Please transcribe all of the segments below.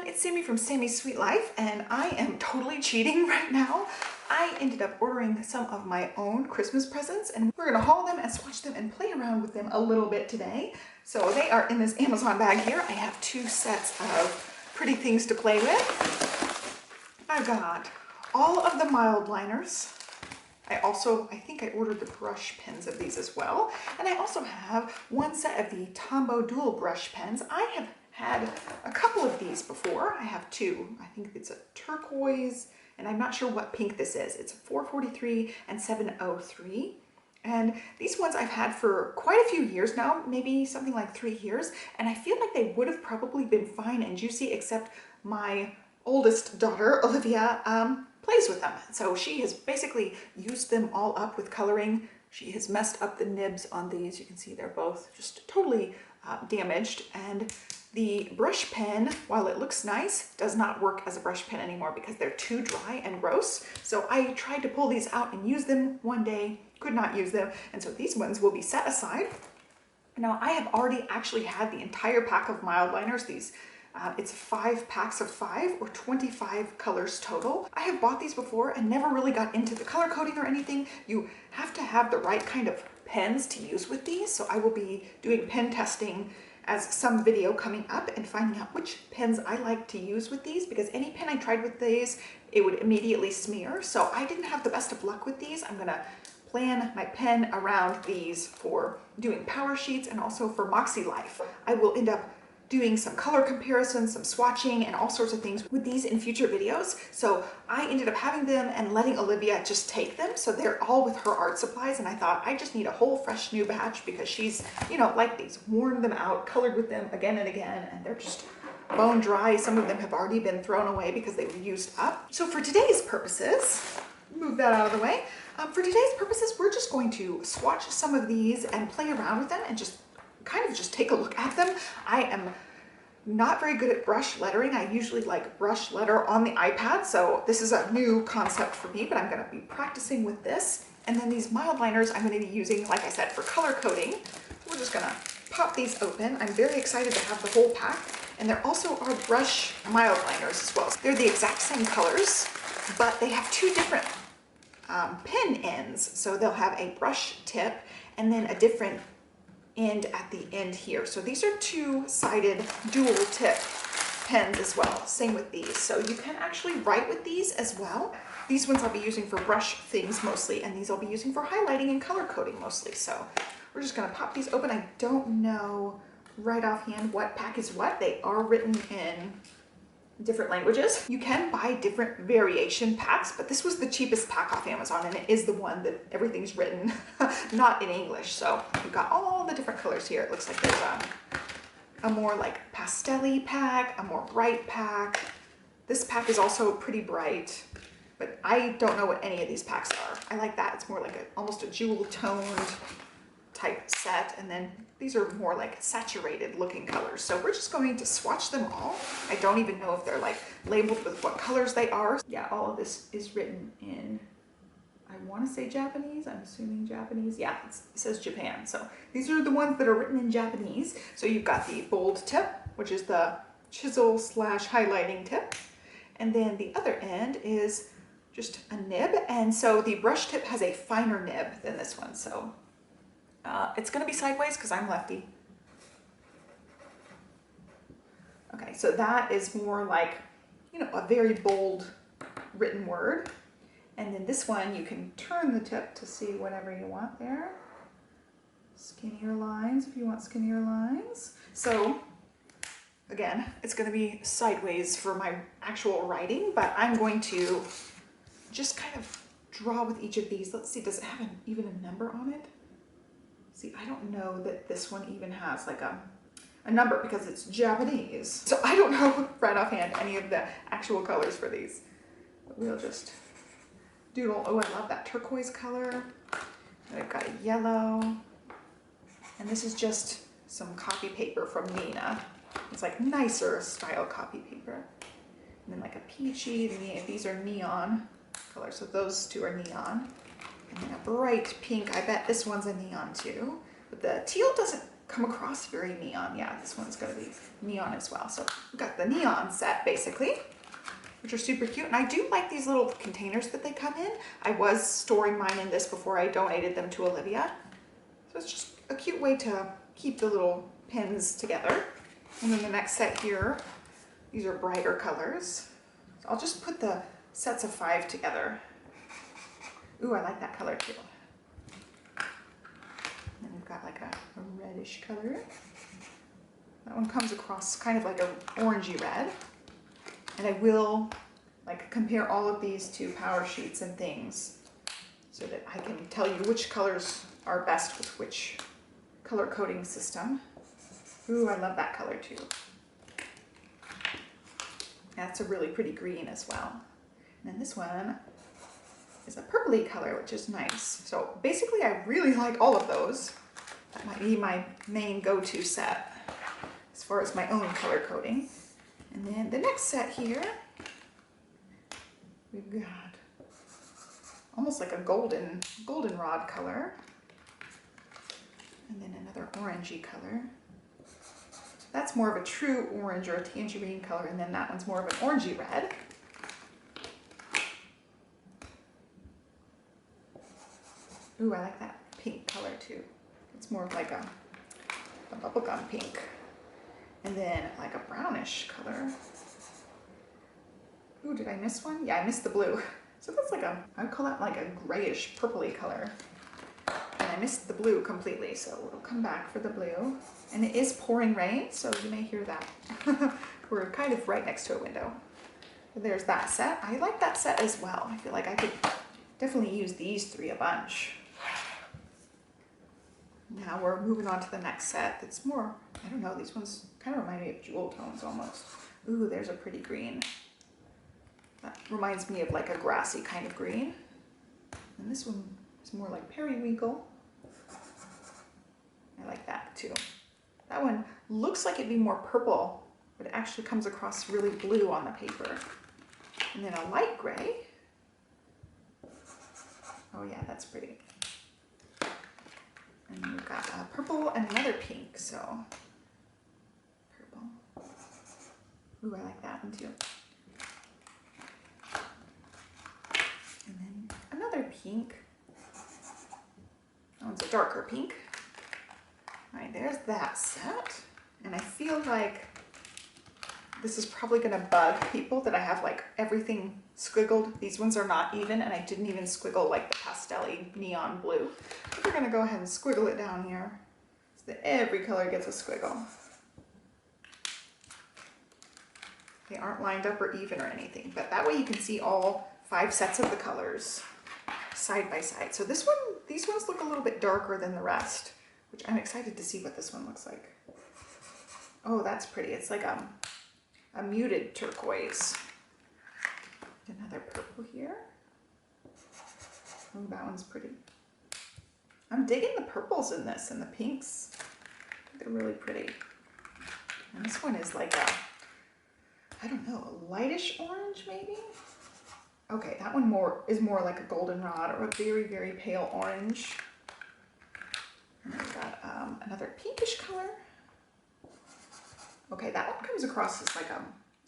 everyone, it's Sami from Sami's Sweet Life, and I am totally cheating right now. I ended up ordering some of my own Christmas presents, and we're gonna haul them and swatch them and play around with them a little bit today. So they are in this Amazon bag here. I have two sets of pretty things to play with. I've got all of the mild liners. I think I ordered the brush pens of these as well. And I also have one set of the Tombow dual brush pens. I have had a couple of these before. I have two. I think it's a turquoise, and I'm not sure what pink this is. It's a 443 and 703. And these ones I've had for quite a few years now, maybe something like 3 years. And I feel like they would have probably been fine and juicy, except my oldest daughter, Olivia, plays with them. So she has basically used them all up with coloring. She has messed up the nibs on these. You can see they're both just totally damaged. And the brush pen, while it looks nice, does not work as a brush pen anymore because they're too dry and gross. So I tried to pull these out and use them one day, could not use them. And so these ones will be set aside. Now I have already actually had the entire pack of mild liners. These it's 5 packs of 5 or 25 colors total. I have bought these before and never really got into the color coding or anything. You have to have the right kind of pens to use with these. So I will be doing pen testing as some video coming up and finding out which pens I like to use with these, because any pen I tried with these, it would immediately smear. So I didn't have the best of luck with these. I'm gonna plan my pen around these for doing power sheets and also for Moxie Life. I will end up doing some color comparisons, some swatching, and all sorts of things with these in future videos. So I ended up having them and letting Olivia just take them. So they're all with her art supplies. And I thought I just need a whole fresh new batch because she's, you know, like these, worn them out, colored with them again and again, and they're just bone dry. Some of them have already been thrown away because they were used up. So for today's purposes, move that out of the way. For today's purposes, we're just going to swatch some of these and play around with them and just kind of just take a look at them. I am not very good at brush lettering. I usually like brush letter on the iPad, so this is a new concept for me, but I'm going to be practicing with this. And then these mild liners I'm going to be using, like I said, for color coding. We're just going to pop these open. I'm very excited to have the whole pack. And there also are brush mild liners as well. They're the exact same colors, but they have two different pen ends. So they'll have a brush tip and then a different end at the end here. So these are two-sided dual tip pens as well. Same with these. So you can actually write with these as well. These ones I'll be using for brush things mostly, and these I'll be using for highlighting and color coding mostly. So we're just gonna pop these open. I don't know right offhand what pack is what. They are written in different languages. You can buy different variation packs, but this was the cheapest pack off Amazon, and it is the one that everything's written not in English. So you've got all the different colors here. It looks like there's a more like pastel-y pack, a more bright pack. This pack is also pretty bright, but I don't know what any of these packs are. I like that. It's more like almost a jewel toned type set, and then these are more like saturated looking colors. So we're just going to swatch them all. I don't even know if they're like labeled with what colors they are. Yeah, all of this is written in, I want to say Japanese. I'm assuming Japanese. Yeah, it says Japan. So these are the ones that are written in Japanese. So you've got the bold tip, which is the chisel / highlighting tip. And then the other end is just a nib. And so the brush tip has a finer nib than this one. So it's going to be sideways because I'm lefty. Okay, so that is more like, you know, a very bold written word. And then this one, you can turn the tip to see whatever you want there. Skinnier lines if you want skinnier lines. So again, it's going to be sideways for my actual writing, but I'm going to just kind of draw with each of these. Let's see, does it have even a number on it? See, I don't know that this one even has like a number because it's Japanese. So I don't know right offhand any of the actual colors for these. But we'll just doodle. Oh, I love that turquoise color. And I've got a yellow. And this is just some copy paper from Nina. It's like nicer style copy paper. And then like a peachy, these are neon colors. So those two are neon. And then a bright pink. I bet this one's a neon too. But the teal doesn't come across very neon. Yeah, this one's gonna be neon as well. So we've got the neon set basically, which are super cute. And I do like these little containers that they come in. I was storing mine in this before I donated them to Olivia. So it's just a cute way to keep the little pins together. And then the next set here, these are brighter colors. So I'll just put the sets of 5 together. Ooh, I like that color too. And then we've got like a reddish color. That one comes across kind of like an orangey red. And I will like compare all of these to power sheets and things so that I can tell you which colors are best with which color coding system. Ooh, I love that color too. That's a really pretty green as well. And then this one is a purpley color, which is nice. So basically I really like all of those. That might be my main go-to set as far as my own color coding. And then the next set here, we've got almost like a goldenrod color. And then another orangey color. That's more of a true orange or a tangerine color, and then that one's more of an orangey red. Ooh, I like that pink color too. It's more of like a bubblegum pink. And then like a brownish color. Ooh, did I miss one? Yeah, I missed the blue. So that's like I would call that like a grayish purpley color. And I missed the blue completely, so we'll come back for the blue. And it is pouring rain, so you may hear that. We're kind of right next to a window. But there's that set. I like that set as well. I feel like I could definitely use these 3 a bunch. Now we're moving on to the next set that's more, I don't know, these ones kind of remind me of jewel tones almost. Ooh, there's a pretty green. That reminds me of like a grassy kind of green. And this one is more like periwinkle. I like that too. That one looks like it'd be more purple, but it actually comes across really blue on the paper. And then a light gray. Oh yeah, that's pretty. And then we've got a purple and another pink, so purple. Ooh, I like that one too. And then another pink. That one's a darker pink. All right, there's that set. And I feel like this is probably gonna bug people that I have like everything squiggled. These ones are not even, and I didn't even squiggle like the pastel-y neon blue. But we're gonna go ahead and squiggle it down here so that every color gets a squiggle. They aren't lined up or even or anything, but that way you can see all 5 sets of the colors side by side. So this one, these ones look a little bit darker than the rest, which I'm excited to see what this one looks like. Oh, that's pretty. It's like a muted turquoise. Another purple here. Oh, that one's pretty. I'm digging the purples in this and the pinks. They're really pretty. And this one is like a, I don't know, a lightish orange maybe? Okay, that one is more like a goldenrod or a very, very pale orange. And then we've got another pinkish color. Okay, that one comes across as like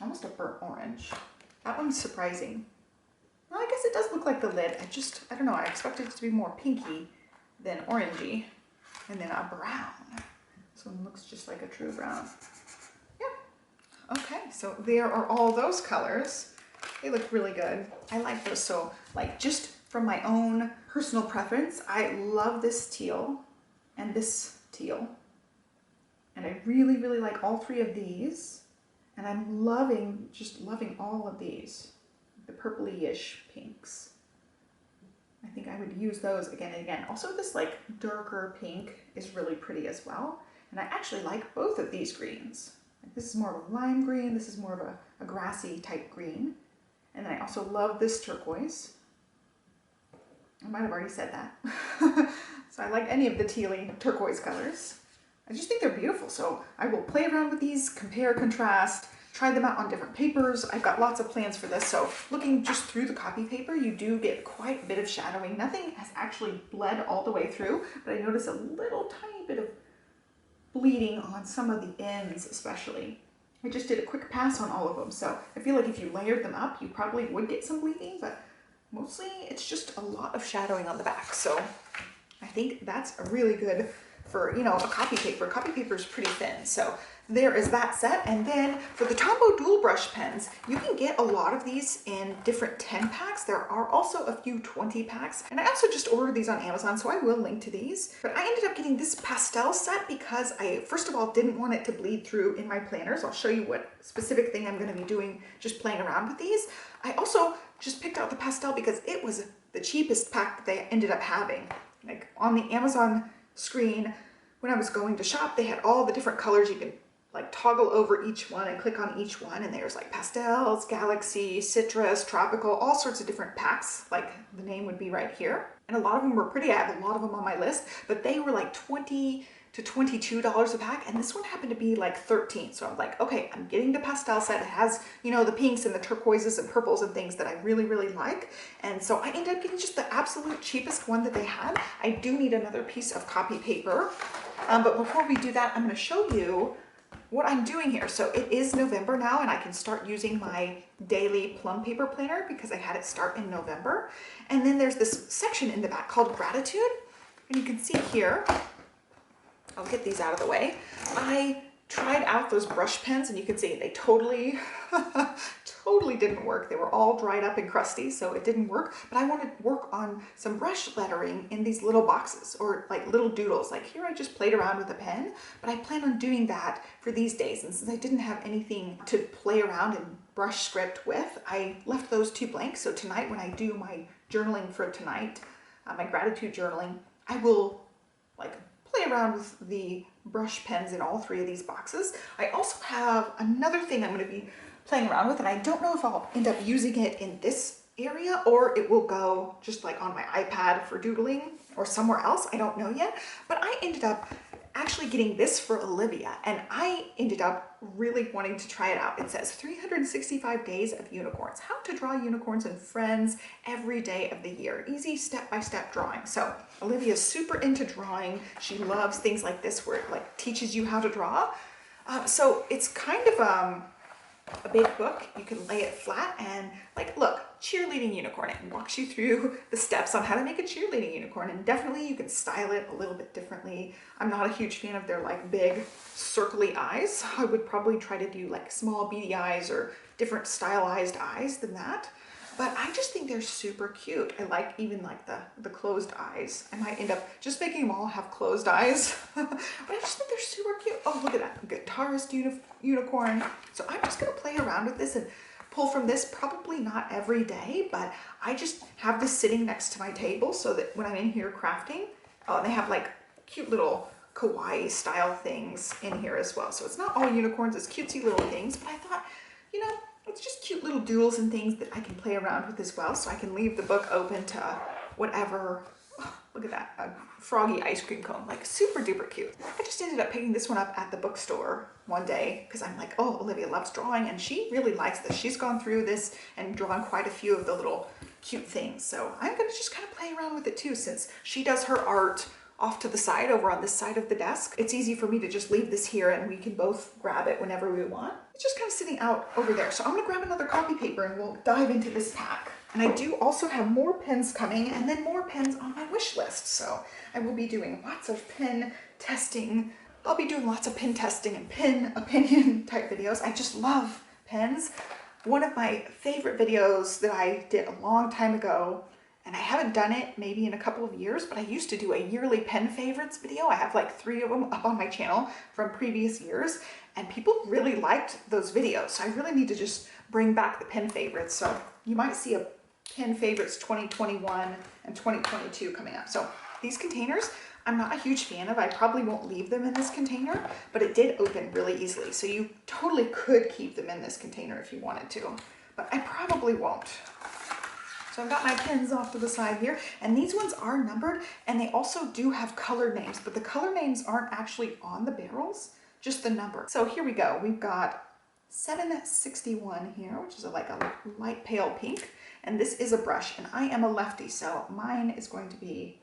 almost a burnt orange. That one's surprising. Well, I guess it does look like the lid. I don't know, I expected it to be more pinky than orangey. And then a brown. This one looks just like a true brown. Yeah. Okay, so there are all those colors. They look really good. I like those. So like just from my own personal preference, I love this teal and this teal. And I really, really like all 3 of these. And I'm just loving all of these. The purpley-ish pinks. I think I would use those again and again. Also this like darker pink is really pretty as well. And I actually like both of these greens. Like, this is more of a lime green. This is more of a grassy type green. And then I also love this turquoise. I might have already said that. So I like any of the tealy turquoise colors. I just think they're beautiful. So I will play around with these, compare, contrast, try them out on different papers. I've got lots of plans for this. So looking just through the copy paper, you do get quite a bit of shadowing. Nothing has actually bled all the way through, but I notice a little tiny bit of bleeding on some of the ends especially. I just did a quick pass on all of them, so I feel like if you layered them up, you probably would get some bleeding, but mostly it's just a lot of shadowing on the back. So I think that's really good for, you know, a copy paper. Copy paper is pretty thin, so there is that set. And then for the Tombow dual brush pens, you can get a lot of these in different 10 packs. There are also a few 20 packs. And I also just ordered these on Amazon, so I will link to these. But I ended up getting this pastel set because I, first of all, didn't want it to bleed through in my planners. I'll show you what specific thing I'm gonna be doing just playing around with these. I also just picked out the pastel because it was the cheapest pack that they ended up having. Like on the Amazon screen, when I was going to shop, they had all the different colors. You can like toggle over each one and click on each one, and there's like pastels, galaxy, citrus, tropical, all sorts of different packs, like the name would be right here. And a lot of them were pretty. I have a lot of them on my list, but they were like $20 to $22 a pack, and this one happened to be like $13. So I'm like, okay, I'm getting the pastel set. It has, you know, the pinks and the turquoises and purples and things that I really, really like. And so I ended up getting just the absolute cheapest one that they had. I do need another piece of copy paper. But before we do that, I'm going to show you what I'm doing here. So it is November now, and I can start using my daily plum paper planner because I had it start in November. And then there's this section in the back called gratitude. And you can see here, I'll get these out of the way. I tried out those brush pens, and you can see they totally, totally didn't work. They were all dried up and crusty, so it didn't work. But I want to work on some brush lettering in these little boxes, or like little doodles. Like here I just played around with a pen, but I plan on doing that for these days. And since I didn't have anything to play around and brush script with, I left those two blank. So tonight when I do my journaling for tonight, my gratitude journaling, I will like play around with the brush pens in all three of these boxes. I also have another thing I'm going to be playing around with, and I don't know if I'll end up using it in this area or it will go just like on my iPad for doodling or somewhere else. I don't know yet, but I ended up actually getting this for Olivia, and I ended up really wanting to try it out. It says 365 days of unicorns, how to draw unicorns and friends every day of the year, easy step-by-step drawing. So Olivia's super into drawing. She loves things like this where it like teaches you how to draw. So it's kind of a big book. You can lay it flat and like, look, cheerleading unicorn. It walks you through the steps on how to make a cheerleading unicorn, and definitely you can style it a little bit differently. I'm not a huge fan of their like big circly eyes. I would probably try to do like small beady eyes or different stylized eyes than that. But I just think they're super cute. I like even like the closed eyes. I might end up just making them all have closed eyes. But I just think they're super cute. Oh, look at that guitarist unicorn. So I'm just gonna play around with this and pull from this, probably not every day, but I just have this sitting next to my table so that when I'm in here crafting, they have like cute little kawaii style things in here as well. So it's not all unicorns, it's cutesy little things, but I thought, you know, it's just cute little doodles and things that I can play around with as well. So I can leave the book open to whatever. Oh, look at that, a froggy ice cream cone, like super duper cute. I just ended up picking this one up at the bookstore one day because I'm like, oh, Olivia loves drawing and she really likes this. She's gone through this and drawn quite a few of the little cute things. So I'm gonna just kind of play around with it too, since she does her art off to the side over on this side of the desk. It's easy for me to just leave this here and we can both grab it whenever we want. It's just kind of sitting out over there. So I'm gonna grab another copy paper and we'll dive into this pack. And I do also have more pens coming and then more pens on my wish list. So I will be doing lots of pen testing. I'll be doing lots of pen testing and pen opinion type videos. I just love pens. One of my favorite videos that I did a long time ago, and I haven't done it maybe in a couple of years, but I used to do a yearly pen favorites video. I have like 3 of them up on my channel from previous years, and people really liked those videos. So I really need to just bring back the pen favorites. So you might see a pen favorites 2021 and 2022 coming up. So these containers, I'm not a huge fan of. I probably won't leave them in this container, but it did open really easily. So you totally could keep them in this container if you wanted to, but I probably won't. So I've got my pens off to the side here, and these ones are numbered, and they also do have color names, but the color names aren't actually on the barrels, just the number. So here we go. We've got 761 here, which is like a light pale pink, and this is a brush, and I am a lefty, so mine is going to be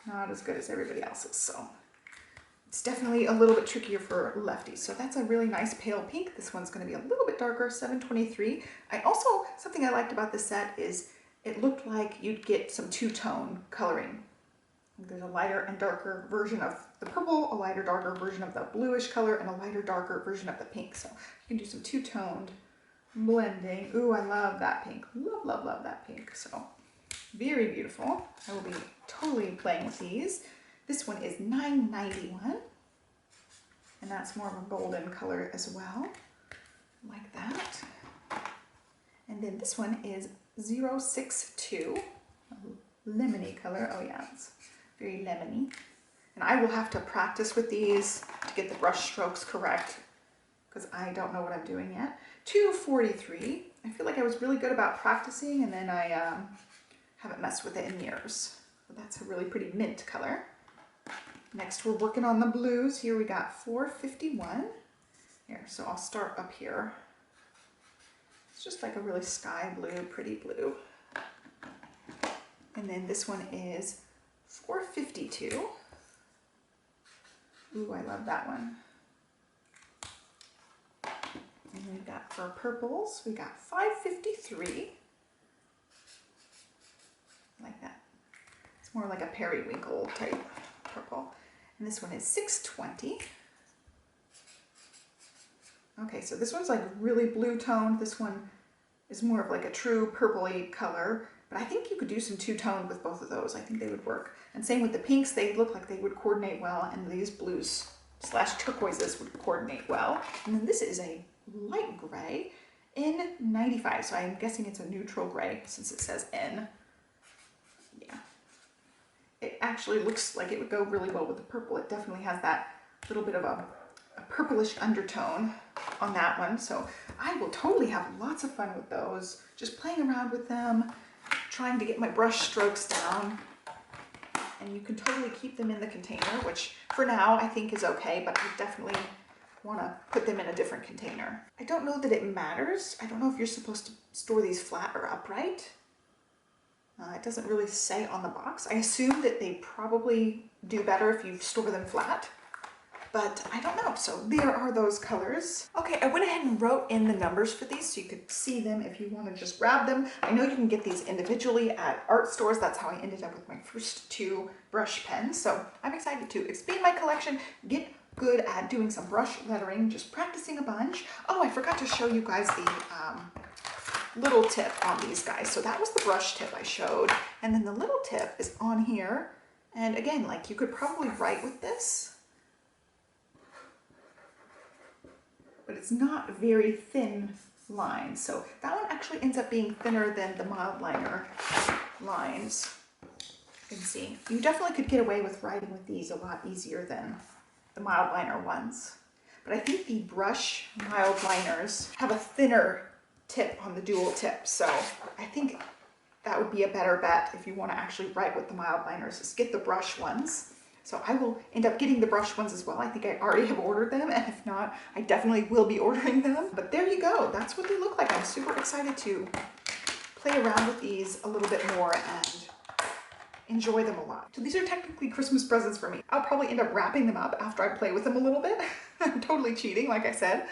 not as good as everybody else's. So It's definitely a little bit trickier for lefties. So that's a really nice pale pink. This one's going to be a little bit darker, 723. Something I liked about this set is it looked like you'd get some two-tone coloring. There's a lighter and darker version of the purple, a lighter darker version of the bluish color, and a lighter darker version of the pink. So you can do some two-toned blending. Ooh, I love that pink. Love, love, love that pink. So very beautiful. I will be totally playing with these. This one is $9.91, and that's more of a golden color as well, like that. And then this one is 062, lemony color. Oh yeah, it's very lemony. And I will have to practice with these to get the brush strokes correct because I don't know what I'm doing yet. 243. I feel like I was really good about practicing, and then I haven't messed with it in years. But that's a really pretty mint color. Next, we're working on the blues. Here we got 451. Here, so I'll start up here. It's just like a really sky blue, pretty blue. And then this one is 452. Ooh, I love that one. And we've got for purples, we got 553. Like that. It's more like a periwinkle type purple. And this one is 620. Okay, so this one's like really blue toned. This one is more of like a true purpley color, but I think you could do some two-tone with both of those. I think they would work. And same with the pinks, they look like they would coordinate well, and these blues / turquoises would coordinate well. And then this is a light gray in 95, so I'm guessing it's a neutral gray since it says N. Yeah. It actually looks like it would go really well with the purple. It definitely has that little bit of a purplish undertone on that one. So I will totally have lots of fun with those, just playing around with them, trying to get my brush strokes down. And you can totally keep them in the container, which for now I think is okay, but I definitely want to put them in a different container. I don't know that it matters. I don't know if you're supposed to store these flat or upright. It doesn't really say on the box. I assume that they probably do better if you store them flat, but I don't know. So there are those colors. Okay, I went ahead and wrote in the numbers for these so you could see them if you want to just grab them. I know you can get these individually at art stores. That's how I ended up with my first 2 brush pens. So I'm excited to expand my collection, get good at doing some brush lettering, just practicing a bunch. Oh, I forgot to show you guys the little tip on these guys. So that was the brush tip I showed, and then the little tip is on here. And again, like you could probably write with this, but it's not very thin lines. So that one actually ends up being thinner than the MILDLINER lines. You can see you definitely could get away with writing with these a lot easier than the MILDLINER ones. But I think the brush MILDLINERs have a thinner tip on the dual tip, so I think that would be a better bet if you want to actually write with the MILDLINERs, is get the brush ones. So I will end up getting the brush ones as well. I think I already have ordered them, and if not, I definitely will be ordering them. But there you go, that's what they look like. I'm super excited to play around with these a little bit more and enjoy them a lot. So these are technically Christmas presents for me. I'll probably end up wrapping them up after I play with them a little bit. I'm totally cheating, like I said.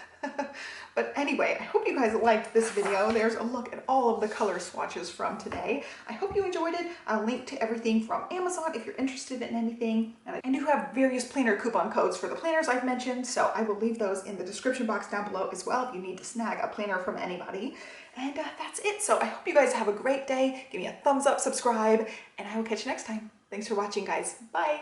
But anyway, I hope you guys liked this video. There's a look at all of the color swatches from today. I hope you enjoyed it. I'll link to everything from Amazon if you're interested in anything. And I do have various planner coupon codes for the planners I've mentioned, so I will leave those in the description box down below as well if you need to snag a planner from anybody. And that's it. So I hope you guys have a great day. Give me a thumbs up, subscribe, and I will catch you next time. Thanks for watching, guys. Bye.